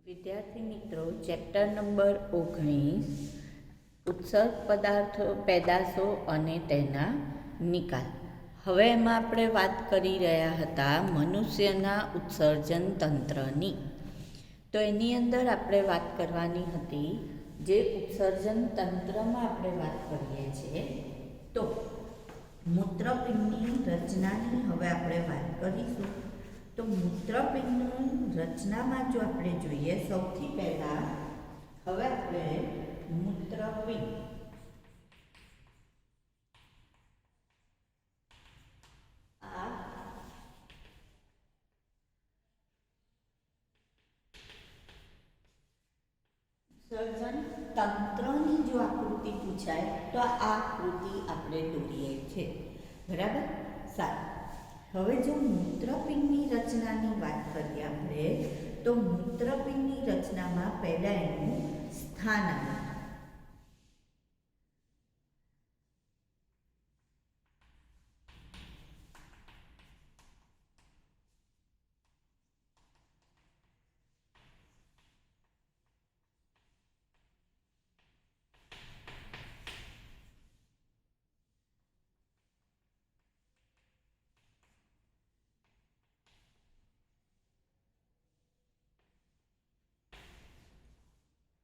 વિદ્યાર્થી મિત્રો, chapter number 19 ઉત્સર્ગ પદાર્થો, પેદાશો અને તેના નિકાલ. હવે એમાં આપણે વાત કરી રહ્યા હતા મનુષ્યના ઉત્સર્જન તંત્રની. તો એની અંદર આપણે વાત કરવાની હતી, જે ઉત્સર્જન તંત્રમાં આપણે વાત કરીએ છીએ તો મૂત્રપિંડની રચનાની હવે આપણે વાત કરીશું. તો મૂત્રપિંડની રચનામાં જો આપણે જોઈએ, સૌથી પહેલાં હવે આપણે મૂત્રપિંડ આ સર્જન તંત્રની જો આકૃતિ પૂછાય તો આ આકૃતિ આપણે દોરીએ છીએ. બરાબર? સારું. હવે જો મૂત્રપિંડની રચનાની વાત કરીએ આપણે, તો મૂત્રપિંડની રચનામાં પહેલા એનું સ્થાન આવે.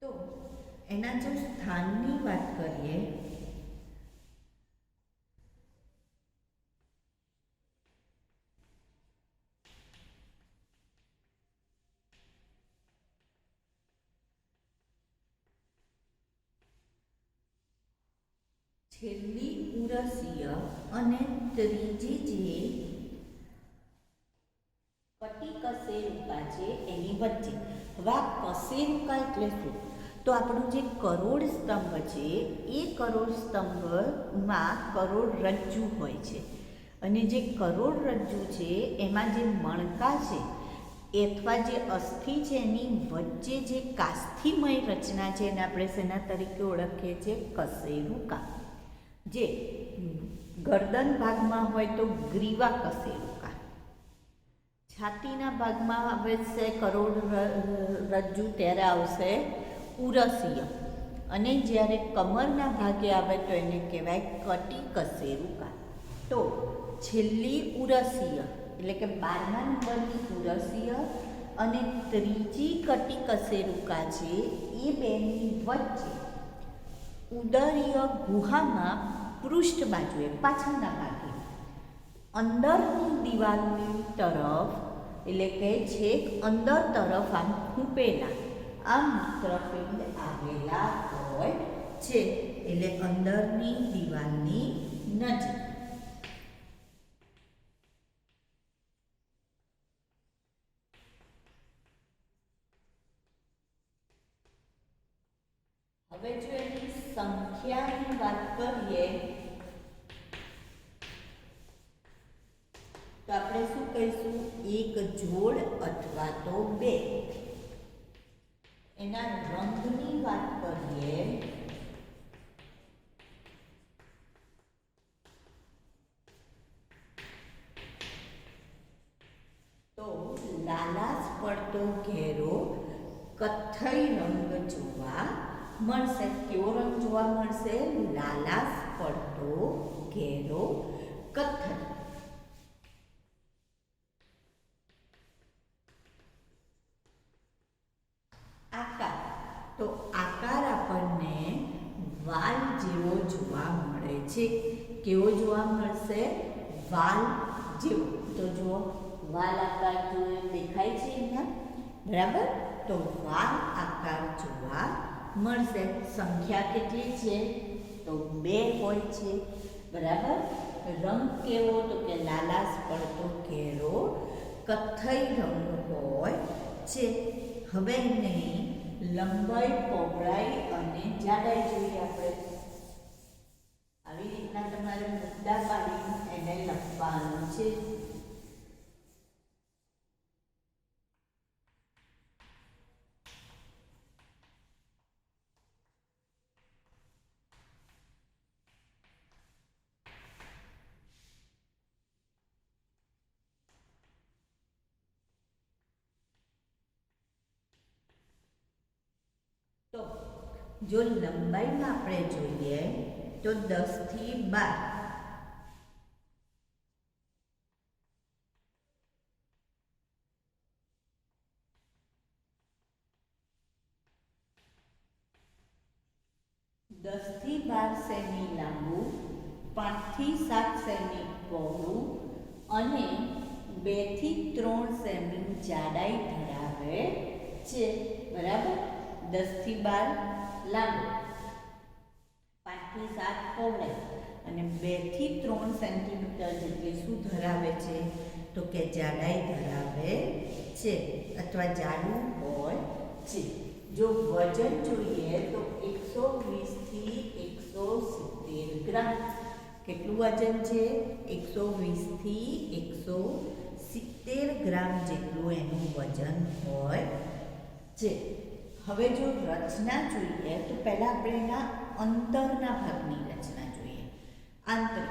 તો એના જો સ્થાનની વાત કરીએ, છેલ્લી ઉરસીય અને ત્રીજી જે કટિકશેરુકા છે એની વચ્ચે. હવે આ કશેરુકા એટલે શું? તો આપણું જે કરોડ સ્તંભ છે એ કરોડ સ્તંભમાં કરોડરજ્જુ હોય છે, અને જે કરોડરજ્જુ છે એમાં જે મણકા છે અથવા જે અસ્થિ છે એની વચ્ચે જે કાસ્થિમય રચના છે એને આપણે શેના તરીકે ઓળખીએ છીએ? કશેરુકા. જે ગરદન ભાગમાં હોય તો ગ્રીવા કશેરુકા, છાતીના ભાગમાં આવે છે કરોડરજ્જુ ત્યારે આવશે ઉરસીય, અને જ્યારે કમરના ભાગે આવે તો એને કહેવાય કટિકશેરુકા. તો છેલ્લી ઉરસીય એટલે કે 12મા નંબરની ઉરસીય અને ત્રીજી કટિકશેરુકા છે એ બેની વચ્ચે ઉદરીય ગુહામાં પૃષ્ઠ બાજુએ પાછળના ભાગે અંદરની દિવાલની તરફ, એટલે કે છેક અંદર તરફ આમ ખૂંપેલા આ મૂત્રપિંડ આવેલા હોય છે, એટલે અંદરની દિવાલની નજીક. હવે જો એની સંખ્યાની વાત કરીએ તો આપણે શું કહીશું? એક જોડ અથવા તો બે. એના રંગની વાત કરીએ તો લાલાશ પડતો ઘેરો કથ્થઈ રંગ જોવા મળશે. કેવો રંગ જોવા મળશે? લાલાશ પડતો ઘેરો કથ્થઈ. આકાર, તો આકાર આપણને વાલ જેવો જોવા મળે છે. કેવો જોવા મળશે? વાલ જેવો. તો જુઓ, વાલ આકાર જો દેખાય છે અહીંયા. બરાબર? તો વાલ આકાર જોવા મળશે. સંખ્યા કેટલી છે? તો 2 હોય છે. બરાબર? રંગ કેવો? તો કે લાલાશ પડતો ઘેરો કથ્થઈ રંગ હોય છે. હવે એની લંબાઈ, પહોળાઈ અને જાડાઈ જોઈએ આપણે. આવી રીતના તમારે મુદ્દા પાડીને એને લખવાનું છે. જો લંબાઈમાં આપણે જોઈએ તો 10 થી 12 10 થી 12 સેમી લાંબુ, 5 થી 7 સેમી પહોળું અને 2 થી 3 સેમી જાડાઈ ધરાવે છે. બરાબર? 10 થી 12 લાંબુ, 5 થી 7 પહોળાઈ અને 2 થી 3 સેન્ટીમીટર જેટલી શું ધરાવે છે? તો કે જાડાઈ ધરાવે છે અથવા જાડું હોય છે. જો વજન જોઈએ તો 120 થી 170 ગ્રામ. કેટલું વજન છે? 120 થી 170 ગ્રામ જેટલું એનું વજન હોય છે. હવે જો રચના જોઈએ તો પહેલા આપણે એના અંતરના ભાગની રચના જોઈએ. આંતરિક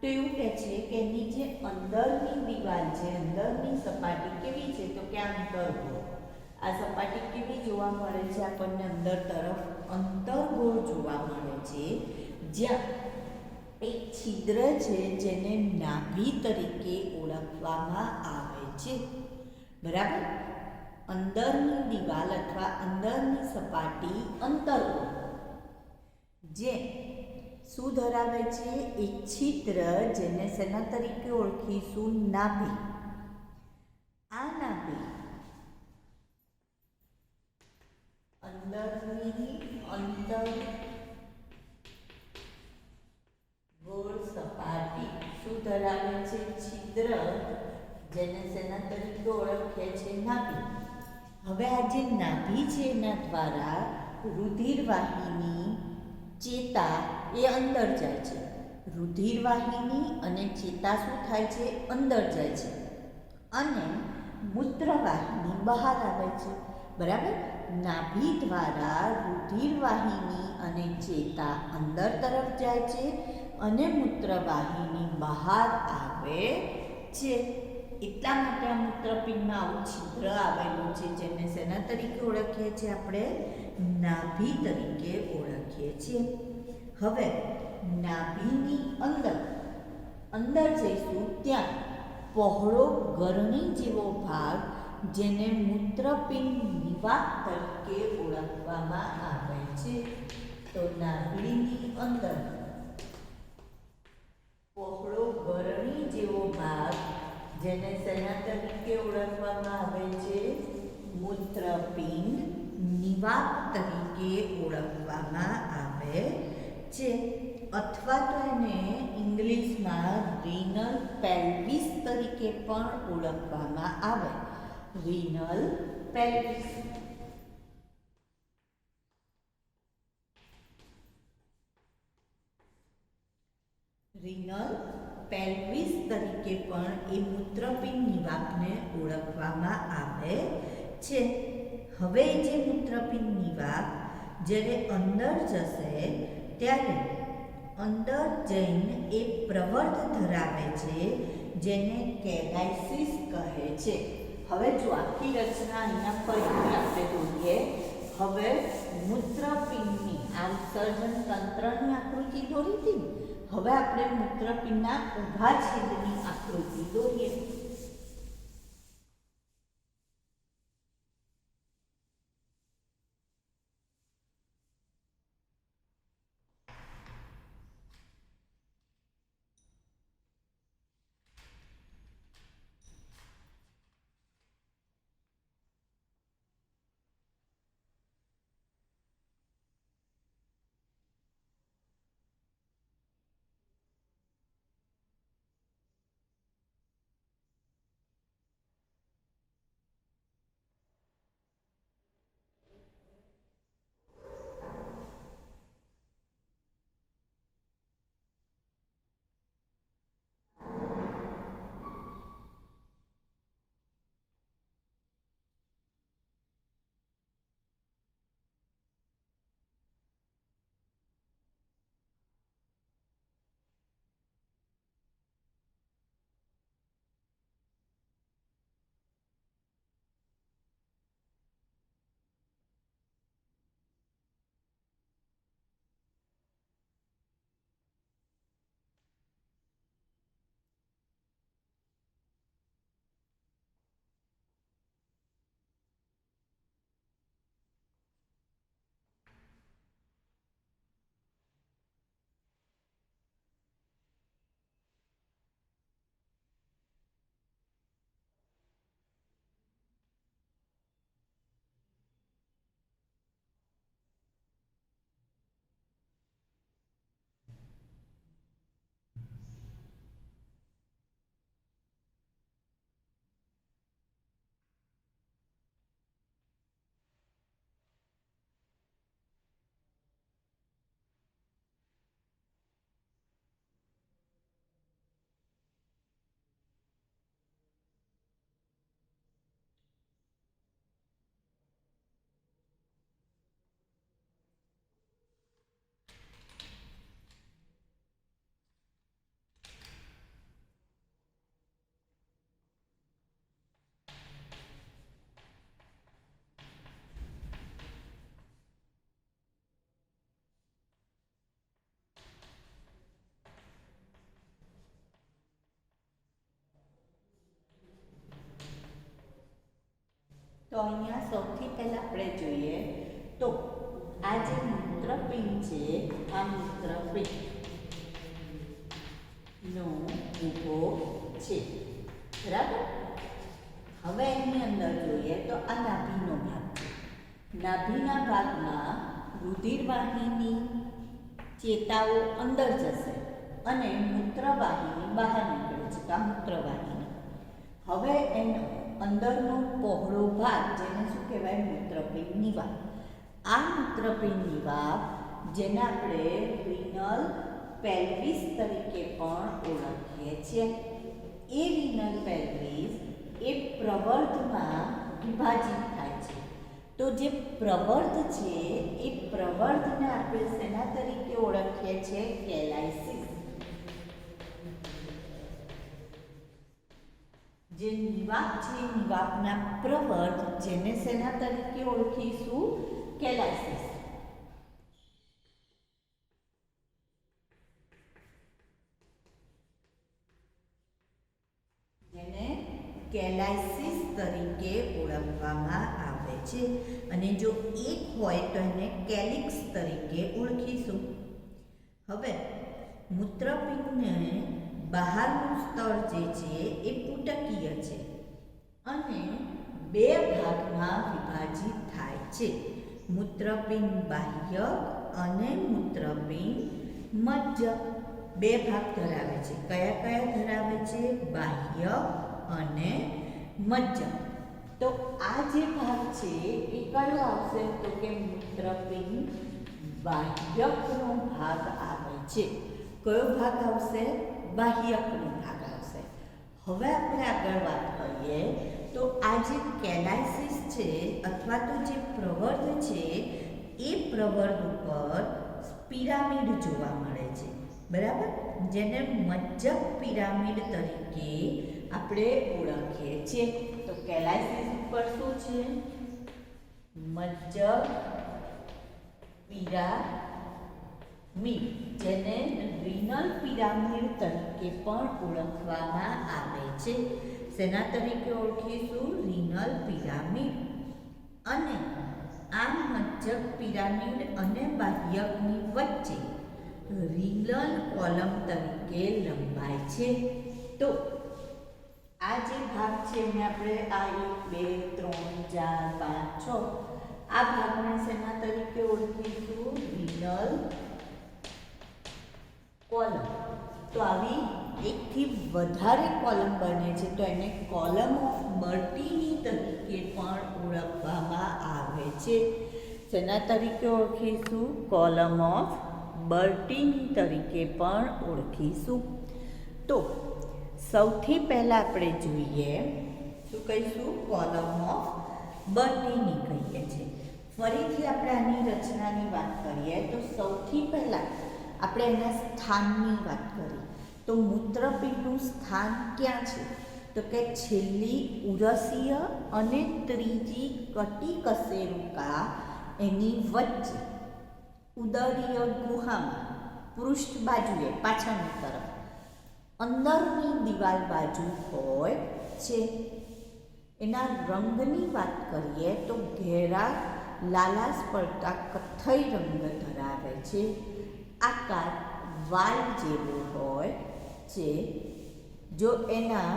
તો એવું કહે છે કે એની જે અંદરની દિવાલ છે, અંદરની સપાટી કેવી છે? તો કે અંતર્ગોળ. આ સપાટી કેવી જોવા મળે છે? આપણને અંદર તરફ અંતર્ગોળ જોવા મળે છે, જ્યાં એક છિદ્ર છે જેને નાભી તરીકે ઓળખવામાં આવે છે. બરાબર? અંદરની દિવાલ અથવા અંદરની સપાટી અંતર્ગોળ જે શું ધરાવે છે? એક છિદ્ર જેને શેના તરીકે ઓળખીશું? નાભી. આ નાભી અંદરની અંતર્ગોળ સપાટી શું ધરાવે છે? છિદ્ર જેને શેના તરીકે ઓળખીએ છે? નાભી. હવે આ જે નાભી છે એના દ્વારા રુધિરવાહિની, ચેતા એ અંદર જાય છે. રુધિરવાહિની અને ચેતા શું થાય છે? અંદર જાય છે અને મૂત્રવાહિની બહાર આવે છે. બરાબર? નાભી દ્વારા રુધિરવાહિની અને ચેતા અંદર તરફ જાય છે અને મૂત્રવાહિની બહાર આવે છે. એટલા માટે આ મૂત્રપિંડમાં આવું છિદ્ર આવેલું છે, જેને શેના તરીકે ઓળખીએ છીએ? આપણે નાભી તરીકે ઓળખીએ છીએ. હવે નાભીની અંદર જઈશું ત્યાં પહોળો ગરણી જેવો ભાગ જેને મૂત્રપિંડ નિવાક તરીકે ઓળખવામાં આવે છે. તો નાભીની અંદર પહોળો ગરણી જેવો ભાગ જેને શેના તરીકે ઓળખવામાં આવે છે? મૂત્રપિંડ નિવાક તરીકે ઓળખવામાં આવે છે. અથવા તો એને ઇંગ્લિશમાં રીનલ પેલ્વિસ તરીકે પણ ઓળખવામાં આવે. રીનલ પેલ્વિસ. રીનલ પેલ્વિસ તરીકે પણ એ મૂત્રપિંડ નિવાકને ઓળખવામાં આવે છે. હવે જે મૂત્રપિંડ નિવાક જ્યારે અંદર જશે ત્યારે અંદર જઈને એ પ્રવર્ત ધરાવે છે જેને કેલાઇસિસ કહે છે. હવે જો આખી રચના અહીંયા ફરીથી આપણે દોરીએ. હવે મૂત્રપિંડની આ ઉત્સર્જન તંત્રની આકૃતિ દોરી હતી. હવે આપણે મૂત્રપિંડના ઊભા છેદની આકૃતિ દોરીએ. તો અહીંયા સૌથી પહેલાં આપણે જોઈએ તો આ જે મૂત્રપિંડ છે, આ મૂત્રપિંડનો ઊભો છે, બરાબર. હવે એની અંદર જોઈએ તો આ નાભીનો ભાગ છે. નાભીના ભાગમાં રુધિરવાહિની ચેતાઓ અંદર જશે અને મૂત્રવાહિની બહાર નીકળે છે, આ મૂત્રવાહિની. હવે એનો અંદરનો પહોળો ભાગ જેને શું કહેવાય, મૂત્રપિંડની વાવ. આ મૂત્રપિંડની વાવ જેને આપણે રિનલ પેલ્વિસ તરીકે પણ ઓળખીએ છીએ, એ રિનલ પેલ્વિસ એ પ્રવર્ધમાં વિભાજિત થાય છે. તો જે પ્રવર્ધ છે એ પ્રવર્ધને આપણે શેના તરીકે ઓળખીએ છીએ, કેલાઇસિસ. જે નિવાપ છે, નિવાપના પ્રવર્ધ જેને શેના તરીકે ઓળખીશું, કેલાઇસિસ. જેને કેલાઇસિસ તરીકે ઓળખવામાં આવે છે. અને જો એક હોય તો એને કેલિક્સ તરીકે ઓળખીશું. હવે મૂત્રપિંડને બહારનું સ્તર જે છે એ પુટકીય છે અને બે ભાગમાં વિભાજિત થાય છે, મૂત્રપિંડ બાહ્યક અને મૂત્રપિંડ મજ્જક. બે ભાગ ધરાવે છે. કયા કયા ધરાવે છે, બાહ્યક અને મજ્જક. તો આ જે ભાગ છે એ કયો આવશે, તો કે મૂત્રપિંડ બાહ્યકનો ભાગ આવે છે. કયો ભાગ આવશે, બાહ્યકનો ભાગ આવશે. હવે આપણે આગળ વાત કરીએ તો આ જે કેલાઇસિસ છે અથવા તો જે પ્રવર્ધ છે એ પ્રવર્ધ ઉપર પિરામિડ જોવા મળે છે, બરાબર, જેને મજ્જક પિરામિડ તરીકે આપણે ઓળખીએ છીએ. તો કેલાઇસિસ ઉપર શું છે, મજ્જક પિરામિડ, જેને રિનલ પિરામિડ તરીકે પણ ઓળખવામાં આવે છે. શેના તરીકે ઓળખીશું, રિનલ પિરામિડ. અને આ મજ્જક પિરામિડ અને બાહ્યકની વચ્ચે રિનલ કોલમ તરીકે લંબાય છે. તો આ જે ભાગ છે એને આપણે આ 1 2 3 4 5 6 આ ભાગને શેના તરીકે ઓળખીશું, રિનલ કોલમ. તો આવી એકથી વધારે કોલમ બને છે તો એને કોલમ ઓફ બર્ટીની તરીકે પણ ઓળખવામાં આવે છે. શેના તરીકે ઓળખીશું, કોલમ ઓફ બર્ટીની તરીકે પણ ઓળખીશું. તો સૌથી પહેલાં આપણે જોઈએ શું કહીશું, કોલમ ઓફ બર્ટીની કહીએ છીએ. ફરીથી આપણે આની રચનાની વાત કરીએ તો સૌથી પહેલાં આપણે એના સ્થાનની વાત કરીએ તો મૂત્રપિંડનું સ્થાન ક્યાં છે, તો કે છેલ્લી ઉરસીય અને ત્રીજી કટિકશેરુકા એની વચ્ચે ઉદરીય ગુહામાં પૃષ્ઠ બાજુએ પાછળની તરફ અંદરની દિવાલ બાજુ હોય છે. એના રંગની વાત કરીએ તો ઘેરા લાલાશ પડતા કથ્થઈ રંગ ધરાવે છે. આકાર વાલ જેવો હોય છે. જો એના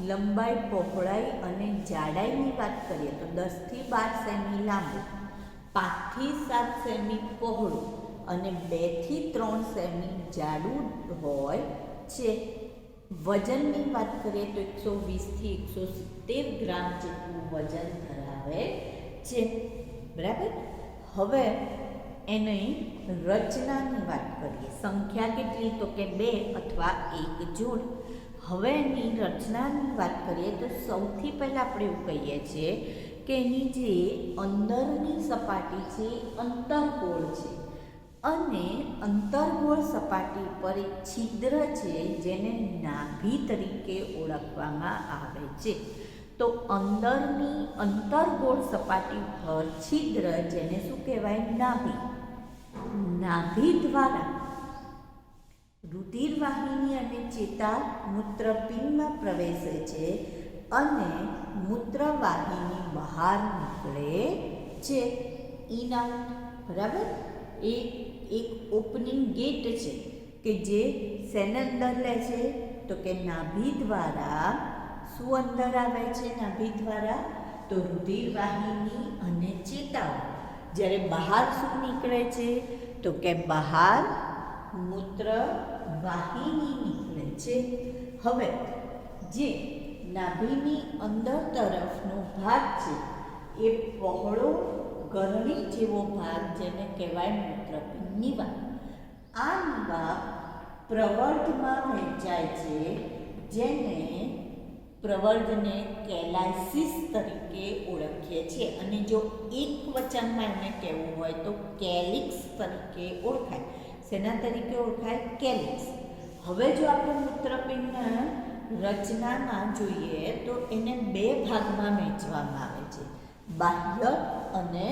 લંબાઈ, પહોળાઈ અને જાડાઈની વાત કરીએ તો 10 થી 12 સેમી લાંબુ, 5 થી 7 સેમી પહોળું અને 2 થી 3 સેમી જાડું હોય છે. વજનની વાત કરીએ તો 120 થી 170 ગ્રામ જેટલું વજન ધરાવે છે, બરાબર. હવે એની રચનાની વાત કરીએ, સંખ્યા કેટલી, તો કે 2 અથવા 1 જોડ. હવે એની રચનાની વાત કરીએ તો સૌથી પહેલાં આપણે એવું કહીએ છીએ કે એની જે અંદરની સપાટી છે અંતર્ગોળ છે અને અંતર્ગોળ સપાટી પર એક છિદ્ર છે જેને નાભી તરીકે ઓળખવામાં આવે છે. તો અંદરની અંતર્ગોળ સપાટી પર છિદ્ર જેને શું કહેવાય, નાભી. નાભી દ્વારા રુધિરવાહિની અને ચેતા મૂત્રપિંડમાં પ્રવેશે છે અને મૂત્રવાહીની બહાર નીકળે છે. ઇન આઉટ, બરાબર. એ એક ઓપનિંગ ગેટ છે કે જે શેને અંદર લે છે તો કે નાભી દ્વારા. શું અંદર આવે છે નાભી દ્વારા? તો રુધિરવાહિની અને ચેતાઓ. જ્યારે બહાર શું નીકળે છે તો કે બહાર મૂત્રવાહિની નીકળે છે. હવે જે નાભીની અંદર તરફનો ભાગ છે એ પહોળો ગરણી જેવો ભાગ, જેને કહેવાય મૂત્રપિંડની વાગ. આ વાગ પ્રવર્ધમાં વહેંચાય છે, જેને પ્રવર્ધને કેલાઇસિસ તરીકે ઓળખીએ છીએ. અને જો એક વચનમાં એને કહેવું હોય તો કેલિક્સ તરીકે ઓળખાય. શેના તરીકે ઓળખાય? કેલિક્સ. હવે જો આપણે મૂત્રપિંડના રચનામાં જોઈએ તો એને બે ભાગમાં વહેંચવામાં આવે છે, બાહ્યક અને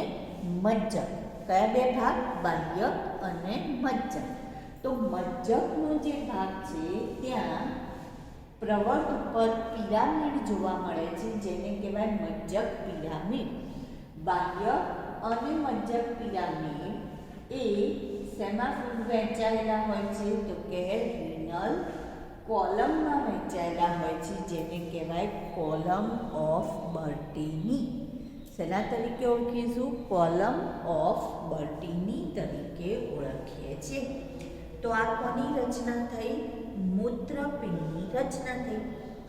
મજ્જક. કયા બે ભાગ? બાહ્યક અને મજ્જક. તો મજ્જકનો જે ભાગ છે ત્યાં પ્રવર્ત ઉપર પિરામિડ જોવા મળે છે, જેને કહેવાય મજ્જક પિરામિડ. બાહ્યક અને મજ્જક પિરામિડ એ શેમાં વહેંચાયેલા હોય છે તો કે રિનલ કોલમમાં વહેંચાયેલા હોય છે, જેને કહેવાય કોલમ ઓફ બર્ટીની. શેના તરીકે ઓળખીશું? કોલમ ઓફ બર્ટીની તરીકે ઓળખીએ છીએ. તો આ કોની રચના થઈ? મૂત્રપિંડની રચના થઈ.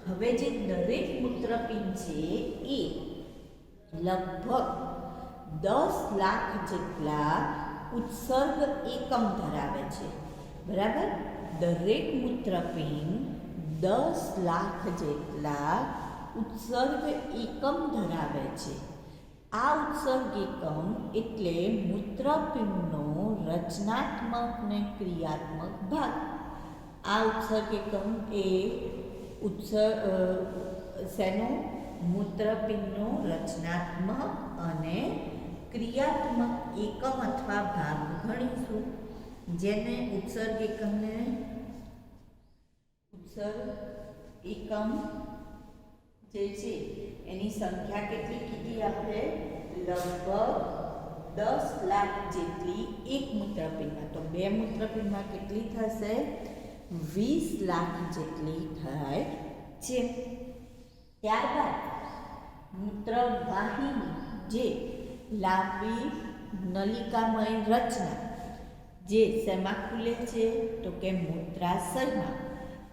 હવે જે દરેક મૂત્રપિંડ છે એ લગભગ 10 લાખ જેટલા ઉત્સર્ગ એકમ ધરાવે છે, બરાબર. દરેક મૂત્રપિંડ 10 લાખ જેટલા ઉત્સર્ગ એકમ ધરાવે છે. આ ઉત્સર્ગ એકમ એટલે મૂત્રપિંડનો રચનાત્મક ને ક્રિયાત્મક ભાગ. આ ઉત્સર્ગ એકમ એ શેનો? મૂત્રપિંડનો રચનાત્મક અને ક્રિયાત્મક એકમ અથવા ભાગ ગણીશું, જેને ઉત્સર્ગ એકમને ઉત્સર્ગ એકમ જે છે એની સંખ્યા કેટલી કીધી આપણે? લગભગ 10 લાખ જેટલી એક મૂત્રપિંડમાં. તો બે મૂત્રપિંડમાં કેટલી થશે? 20 લાખ જેટલી થાય છે. ત્યારબાદ મૂત્રવાહિની, જે લાંબી નલિકામય રચના, જે શેમાં ખુલે છે તો કે મૂત્રાશયમાં.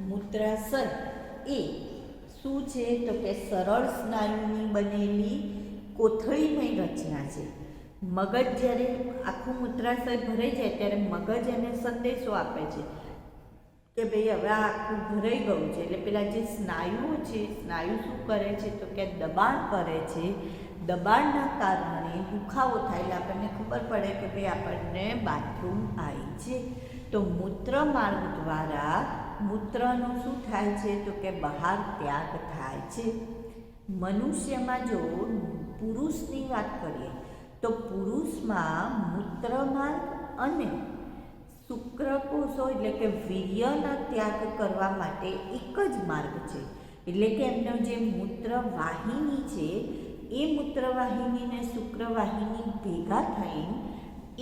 મૂત્રાશય એ શું છે તો કે સરળ સ્નાયુની બનેલી કોથળીમય રચના છે. મગજ જ્યારે આખું મૂત્રાશય ભરાઈ જાય ત્યારે મગજ એને સંદેશો આપે છે કે ભાઈ હવે આ આખું ભરાઈ ગયું છે. એટલે પેલા જે સ્નાયુઓ છે, સ્નાયુ શું કરે છે તો કે દબાણ કરે છે. દબાણના કારણે દુખાવો થાય એટલે આપણને ખબર પડે કે ભાઈ આપણને બાથરૂમ આવી છે. તો મૂત્રમાર્ગ દ્વારા મૂત્રનું શું થાય છે તો કે બહાર ત્યાગ થાય છે. મનુષ્યમાં જો પુરુષની વાત કરીએ તો પુરુષમાં મૂત્રમાર્ગ અને શુક્રકોષો એટલે કે વીર્યના ત્યાગ કરવા માટે એક જ માર્ગ છે. એટલે કે એમનો જે મૂત્રવાહિની છે એ મૂત્રવાહિની ને શુક્રવાહિની ભેગા થઈને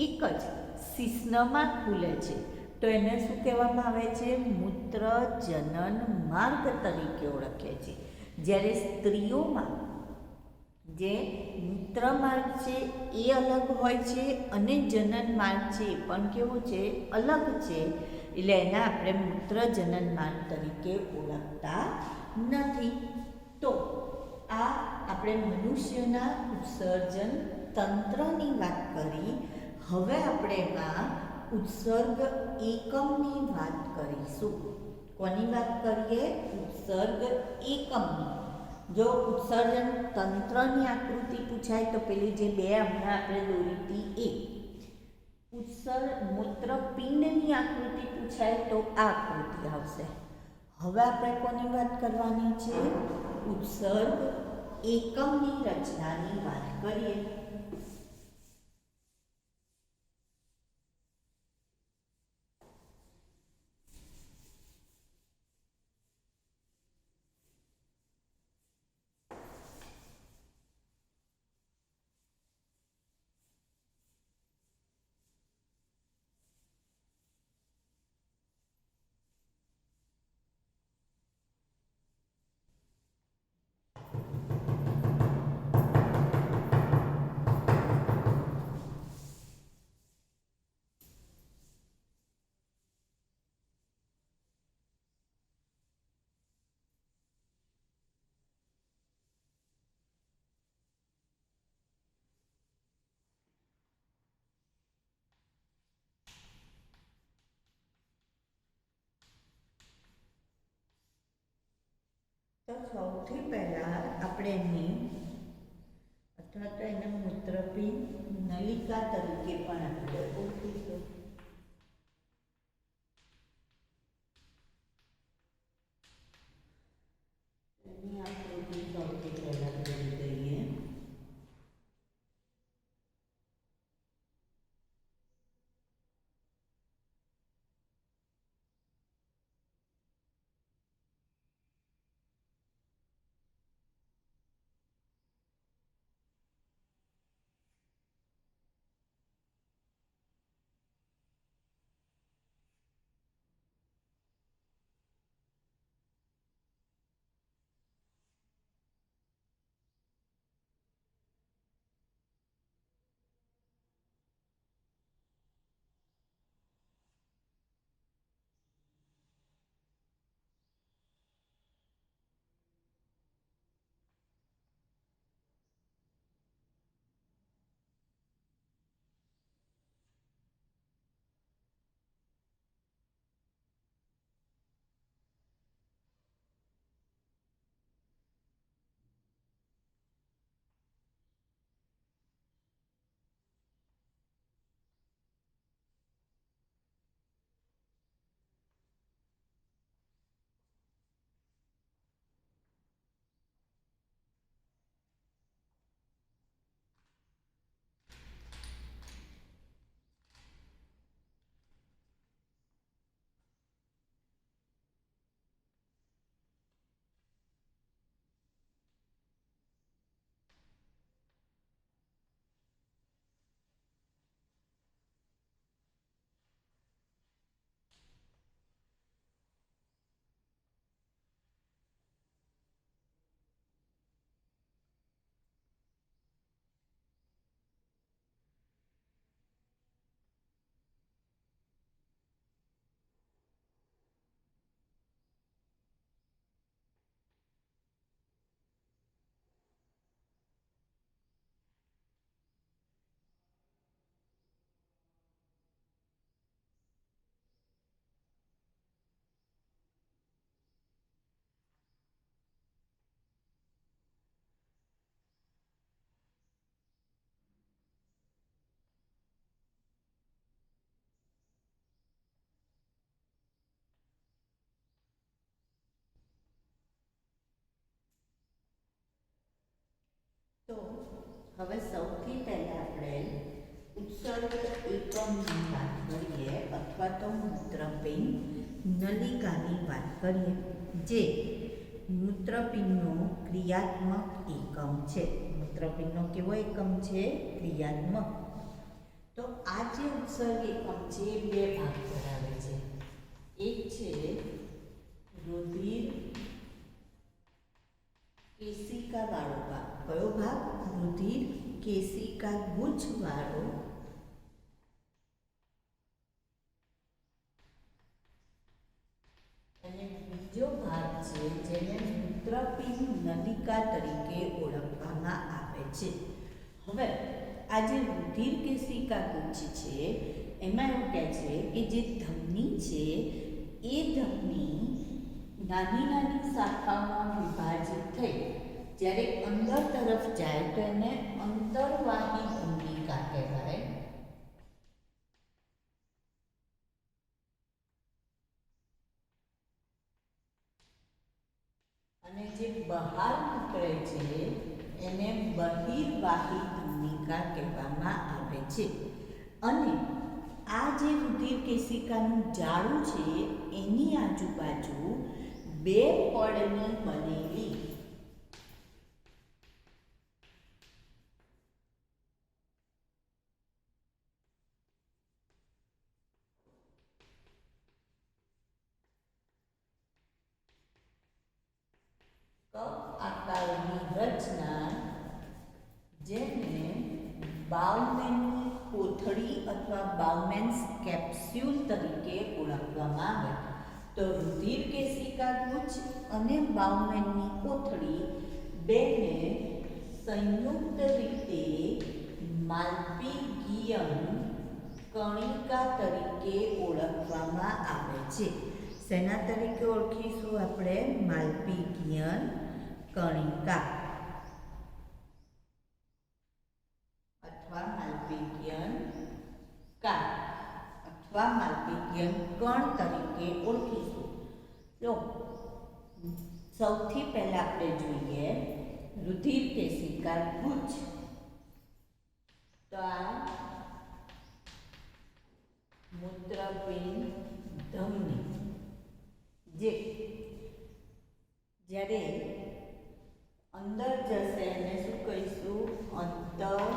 એક જ શિશ્નમાં ખુલે છે. તો એને શું કહેવામાં આવે છે? મૂત્રજનન માર્ગ તરીકે ઓળખે છે. જ્યારે સ્ત્રીઓમાં જે મૂત્રમાર્ગ છે એ અલગ હોય છે અને જનન માર્ગ છે એ પણ કેવો છે? અલગ છે. એટલે એના આપણે મૂત્રજનન માર્ગ તરીકે ઓળખતા નથી. તો આ આપણે મનુષ્યના ઉત્સર્જન તંત્રની વાત કરી. હવે આપણે એમાં ઉત્સર્ગ એકમની વાત કરીશું. કોની વાત કરીએ? ઉત્સર્ગ એકમની. જો ઉત્સર્જન તંત્રની આકૃતિ પૂછાય તો પેલી જે બે હમણાં આપણે દોરી હતી એ. મૂત્રપિંડની આકૃતિ પૂછાય તો આ આકૃતિ આવશે. હવે આપણે કોની વાત કરવાની છે? ઉત્સર્ગ એકમની રચનાની વાત કરીએ. સૌથી પહેલા આપણે એની અથવા તો એને મૂત્રપિંડ નલિકા તરીકે પણ આપણે ઓળખીશું. એની આકૃતિ સૌથી પહેલા દોરી દઈએ. તો હવે સૌથી પહેલા આપણે ઉત્સર્ગ એકમની વાત કરીએ અથવા તો મૂત્રપિંડ નલિકાની વાત કરીએ, જે મૂત્રપિંડનો ક્રિયાત્મક એકમ છે. મૂત્રપિંડનો કેવો એકમ છે? ક્રિયાત્મક. તો આ જે ઉત્સર્ગ એકમ છે એ બે ભાગ ધરાવે છે. એક છે રુધિર કેશિકા વાળો ભાગ. કયો ભાગ? રુધિર કેશિકા ગુચ્છ વાળો. અને બીજો ભાગ છે જેને મૂત્રપિંડ નલિકા તરીકે ઓળખવામાં આવે છે. હવે આ જે રુધિર કેશિકા ગુચ્છ છે એમાં એવું કહે છે કે જે ધમની છે એ ધમની નાની નાની શાખાઓમાં વિભાજિત થઈ જ્યારે અંદર તરફ જાય તો એને અંતર્વાહી ભૂમિકા કહેવાય. અને જે બહાર નીકળે છે એને બહિર્વાહી ભૂમિકા કહેવામાં આવે છે. અને આ જે રુધિર કેશિકાનું જાળું છે એની આજુબાજુ બે પડની બનેલી કપ આકારની રચના, જેને બાઉમેનની કોથળી અથવા બાઉમેન્સ કેપ્સ્યુલ તરીકે ઓળખવામાં આવે. તો રુધિર કેશિકા ગુચ્છ અને બાઉમેનની કોથળી બેને સંયુક્ત રીતે માલ્પીગિયન કણિકા તરીકે ઓળખવામાં આવે છે. શેના તરીકે ઓળખીશું આપણે? માલ્પીગિયન કણિકા અથવા માલપીગિયન કાર અથવા માલપીગિયન કણ તરીકે ઓળખીશું. તો સૌથી પહેલા આપણે જોઈએ રુધિર કેશિકા ગુચ્છ. તો આ મૂત્રપિંડ ધમની જે જ્યારે અંદર જશે એને શું કહીશું? અંતરવાહી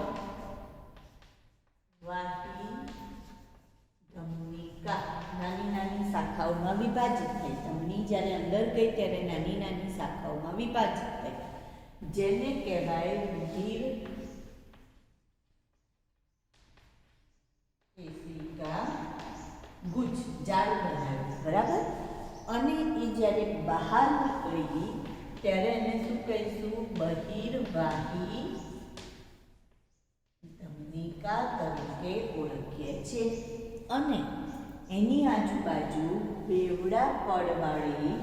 ધમનિકા. નાની નાની શાખાઓમાં વિભાજિત થઈ. ધમની જ્યારે અંદર ગઈ ત્યારે નાની નાની શાખાઓમાં વિભાજિત થઈ, જેને કહેવાય રુધિર કેશિકા ગુચ્છ. જાળ બનાવ્યું, બરાબર. અને એ જ્યારે બહાર નીકળી ત્યારે એને શું કહીશું? બહિર્વાહી ધમનિકા તરીકે ઓળખીએ છીએ. અને એની આજુબાજુ બેવડા પડવાળી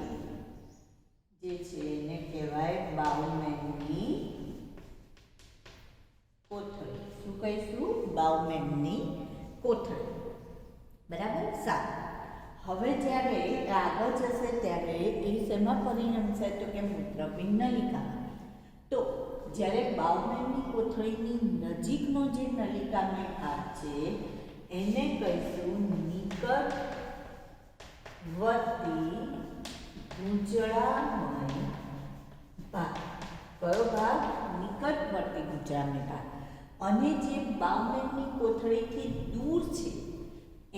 જે છે એને કહેવાય બાઉમેનની કોથળી. શું કહીશું? બાઉમેનની કોથળી, બરાબર. સારું. હવે જ્યારે આગળ જશે ત્યારે એ શેમાં પરિણમશે? તો કે મૂત્રપિંડ નલિકામાં. તો જ્યારે બાઉમેનની કોથળીની નજીકનો જે નલિકાનો ભાગ છે એને કહીશું નિકટવર્તી ગુંચળામય ભાગ. કયો ભાગ? નિકટવર્તી ગુંચળામય ભાગ. અને જે બાઉમેનની કોથળીથી દૂર છે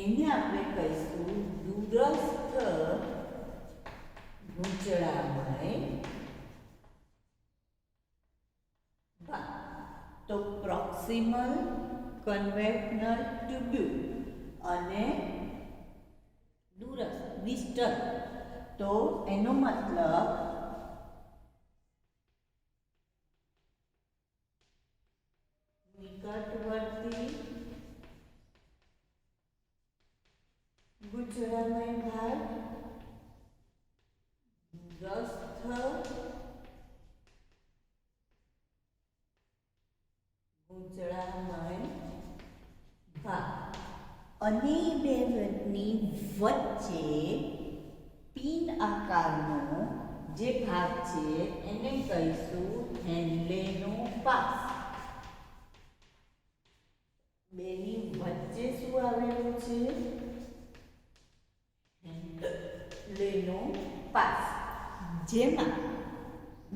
એને આપણે કહીશું દૂરસ્થ ગુંચળામય ભાગ. તો પ્રોક્સિમલ કન્વેક્શનલ ટ્યુબ્યુલ અને દૂરસ્થ ડિસ્ટલ. તો એનો મતલબ નિકટવર્તી ગુંચળામય ભાગ, દૂરસ્થ ગુંચળામય ભાગ. અને બે ની વચ્ચે પિન આકારનો જે ભાગ છે એને કહીશું હેન્લેનો પાસ. બેની વચ્ચે શું આવેલું છે? હેન્લેનો પાસ. જેમાં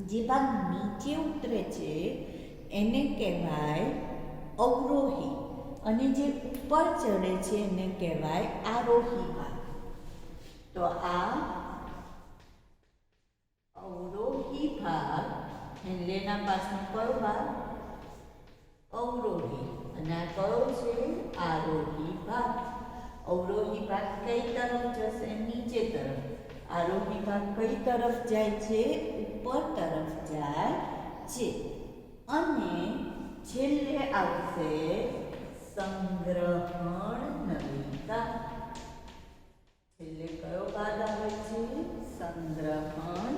જે ભાગ નીચે ઉતરે છે એને કહેવાય અવરોહી અને જે ઉપર ચડે છે એને કહેવાય આરોહી ભાગ. તો આ અવરોહી ભાગ હેન્લેના પાસનો કયો ભાગ? અવરોહી. અને આ કયો છે? આરોહી ભાગ. અવરોહી ભાગ કઈ તરફ જશે? નીચે તરફ. આરોહી ભાગ કઈ તરફ જાય છે? ઉપર તરફ જાય છે. અને છેલ્લે આવશે સંગ્રહણ નલિકા. છેલ્લે કયો ભાગ આવે છે? સંગ્રહણ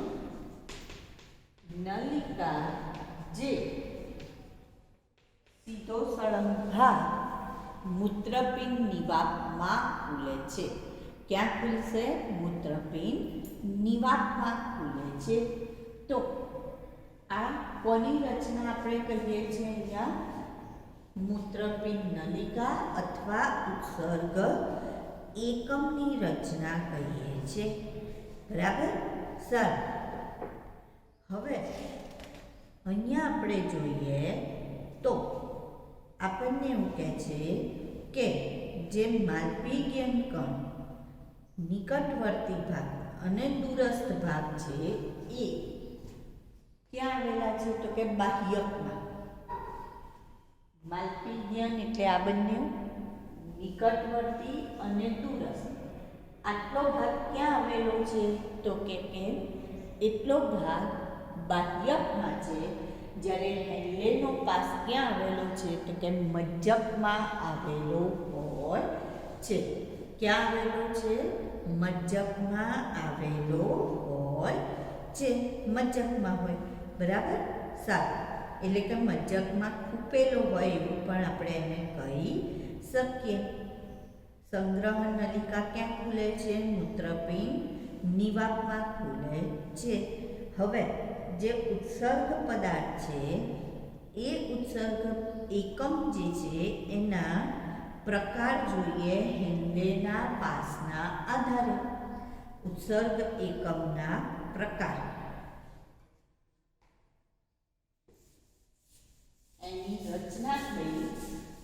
નલિકા, જે સીધો સળંગ ભાગ મૂત્રપિંડ નિવાપમાં ખુલે છે. ક્યાં ખુલશે? મૂત્રપિંડ નિવાપમાં ખુલે છે. તો આ કોની રચના આપણે કહીએ છીએ? અહીંયા મૂત્રપિંડ નલિકા અથવા ઉત્સર્ગ એકમની રચના કહીએ છીએ, બરાબર. સારું. હવે અહીંયા આપણે જોઈએ તો આપણને એવું કહે છે કે જે માલપીગિયન કણ નિકટવર્તી ભાગ અને દૂરસ્થ ભાગ છે એ ક્યાં આવેલા છે? તો કે બાહ્યકમાં. માલપીગિયન એટલે આ બંને નિકટવર્તી અને દૂરસ્થ. આટલો ભાગ ક્યાં આવેલો છે? તો કે એટલો ભાગ બાહ્યકમાં છે. જ્યારે હેન્લેનો પાસ ક્યાં આવેલો છે? તો કે મજ્જકમાં આવેલો હોય છે. ક્યાં આવેલો છે? મજ્જકમાં આવેલો હોય છે. મજ્જકમાં હોય. બરાબર, સારું. એટલે કે મજ્જકમાં ખૂપેલો હોય એવું પણ આપણે એને કહી શકીએ. સંગ્રહ નલિકા ક્યાં ખુલે છે? મૂત્રપિંડ નિવાપમાં ખુલે છે. હવે જે ઉત્સર્ગ પદાર્થ છે એ ઉત્સર્ગ એકમ જે છે એના પ્રકાર જોઈએ હેન્લેના પાસના આધારે. ઉત્સર્ગ એકમના પ્રકાર, એની રચના થઈ.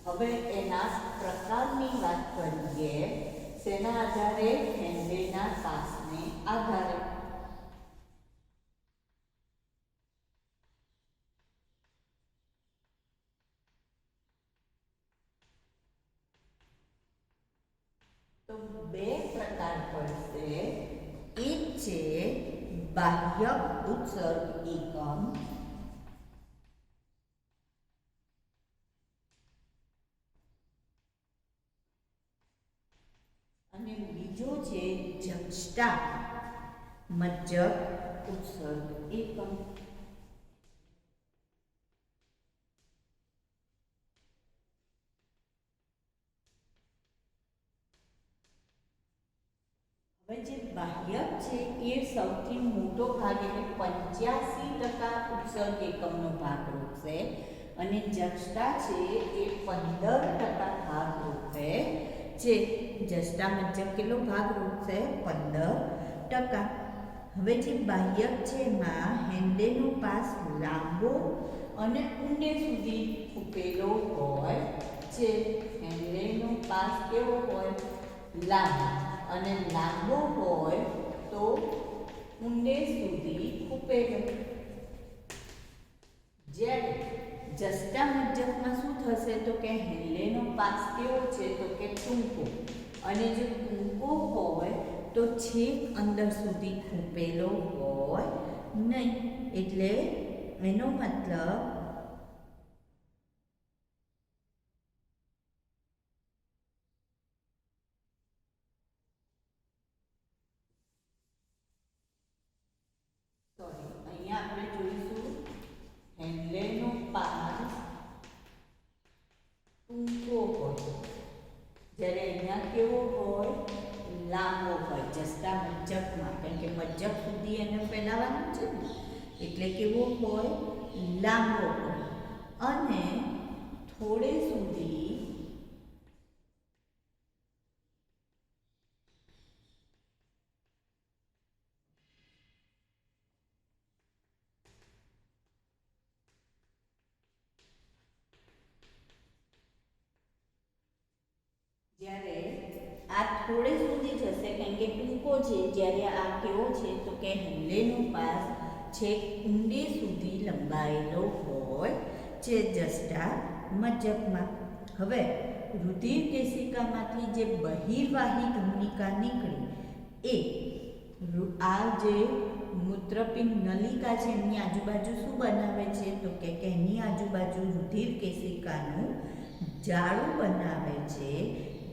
હવે એના પ્રકારની વાત કરીએ. શેના આધારે? હેન્લેના પાસને આધારે. તો બે પ્રકાર પડશે. એક છે બાહ્ય ઉત્સર્ગ એકમ અને બીજો છે જક્ષટા મજ્જક ઉત્સર્ગ એકમ. હવે જે બાહ્યક છે એ સૌથી મોટો ભાગ એટલે 85% ઉત્સર્ગ એકમનો ભાગ રૂપશે અને જક્ષટા છે એ 15% ભાગ રૂપે છે. જષ્ટા મજ્જક કેટલો ભાગ રૂપશે? 15%. હવે જે બાહ્યક છે એમાં હેન્લેનો પાસ લાંબો અને ઊંડે સુધી ખૂપેલો હોય છે. હેન્લેનો પાસ કેવો હોય? લાંબો, અને લાંબો હોય તો ઊંડે સુધી ખૂપેલો. જ્યારે જષ્ટા મજ્જકમાં શું થશે? તો કે હેન્લેનો પાસ કેવો છે? તો કે ટૂંકો, અને જો ટૂંકો હોય તો છેક અંદર સુધી ખૂપેલો હોય નહીં. એટલે એનો મતલબ અહીંયા આપણે જોઈશું હેન્લેનો પાસ ટૂંકો હોય, જ્યારે અહીંયા કેવો હોય? લાંબો હોય. જષ્ટા મજ્જકમાં, કારણ કે મજ્જક સુધી એને ફેલાવવાનું છે ને, એટલે કેવો હોય? લાંબો હોય અને થોડે સુધી જ્યારે આ થોડે સુધી જશે, કારણ કે ટૂંકો છે. જ્યારે આ કેવો છે? તો કે હેન્લેનો પાસ છેક ઊંડે સુધી લંબાયેલો હોય છે જષ્ટા મજ્જકમાં. હવે રુધિર કેશિકામાંથી જે બહિર્વાહી ધમનિકા નીકળી એ આ જે મૂત્રપિંડ નલિકા છે એની આજુબાજુ શું બનાવે છે? તો કે એની આજુબાજુ રુધિર કેશિકાનું જાળું બનાવે છે,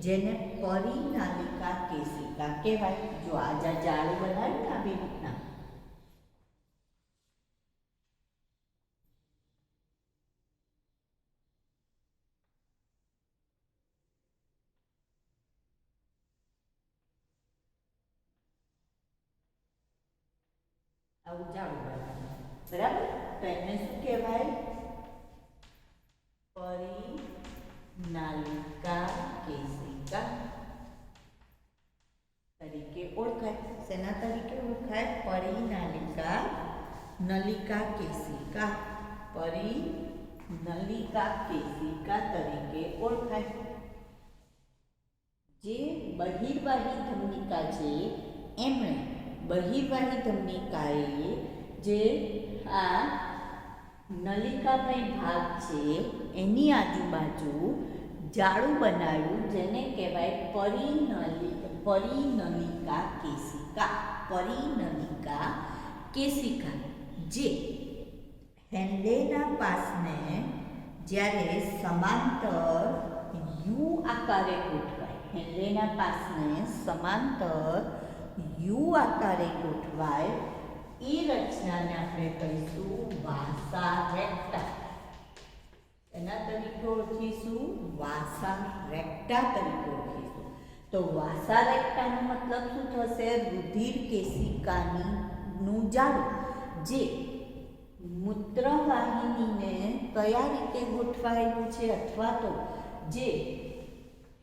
જેને પરિનાલિકા કેશિકા કહેવાય. જો આ જાળું બનાવ્યું ને આવી રીતના, આવું જાળું બનાવ્યું, બરાબર? તો એને શું કહેવાય? પરિનાલિકા કેશિકા તરીકે ઓળખાય. શેના તરીકે ઓળખાય? પરિનાલિકા નલિકા કેશિકા. પરિનલિકા કેશિકા તરીકે ઓળખાય. જે બહિર્વાહી ધમનિકા છે એમણે બહિર્વાહી ધમનિકાએ જે આ નલિકામય ભાગ છે એની આજુબાજુ જાળું બનાવ્યું, જેને કહેવાય પરિનલિકા કેશિકા. પરિનલિકા કેશિકા જે હેન્લેના પાસને જ્યારે સમાંતર યુ આકારે ગોઠવાય, હેન્લેના પાસને સમાંતર યુ આકારે ગોઠવાય એ રચનાને આપણે કહીશું વાસા રેક્ટા. એના તરીકે ઓળખીશું વાસા રેક્ટા તરીકે ઓળખીશું. તો વાસા રેક્ટાનો મતલબ શું થશે? રુધિર કેશિકાનું જાળું, જે મૂત્રવાહિનીને કયા રીતે ગોઠવાયેલું છે, અથવા તો જે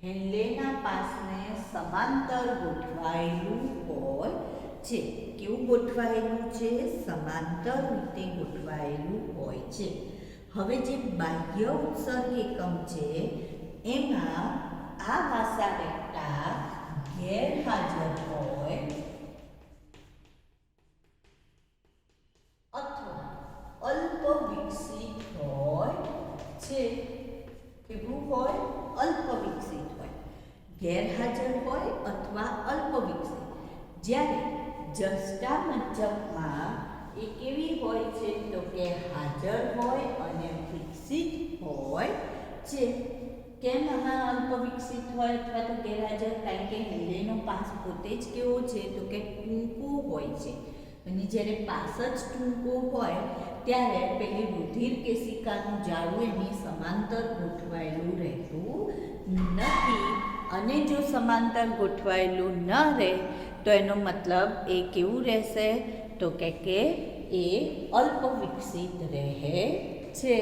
હેન્લેના પાસને સમાંતર ગોઠવાયેલું હોય છે. કેવું ગોઠવાયેલું છે? સમાંતર રીતે ગોઠવાયેલું હોય છે. હવે જે બાહ્ય ઉત્સર્ગ એકમ છે એમાં આ વાસા રેક્ટા ગેરહાજર હોય અથવા અલ્પ વિકસિત હોય છે. કેવું હોય? અલ્પ વિકસિત હોય. ગેરહાજર હોય અથવા અલ્પ વિકસિત. જ્યારે જસ્ટામજ્જકમાં એ કેવી હોય છે? તો કે હાજર હોય અને વિકસિત હોય છે. કેમ આમાં અલ્પ વિકસિત હોય અથવા તો ગેરહાજર? કારણ કે હેન્લેનો પાસ પોતે જ કેવો છે? તો કે ટૂંકો હોય છે. અને જ્યારે પાસ જ ટૂંકો હોય ત્યારે પેલી રુધિર કેશિકાનું જાળું એની સમાંતર ગોઠવાયેલું રહેતું નથી. અને જો સમાંતર ગોઠવાયેલું ન રહે તો એનો મતલબ એ કેવું રહેશે? તો કે એ અલ્પ વિકસિત રહે છે.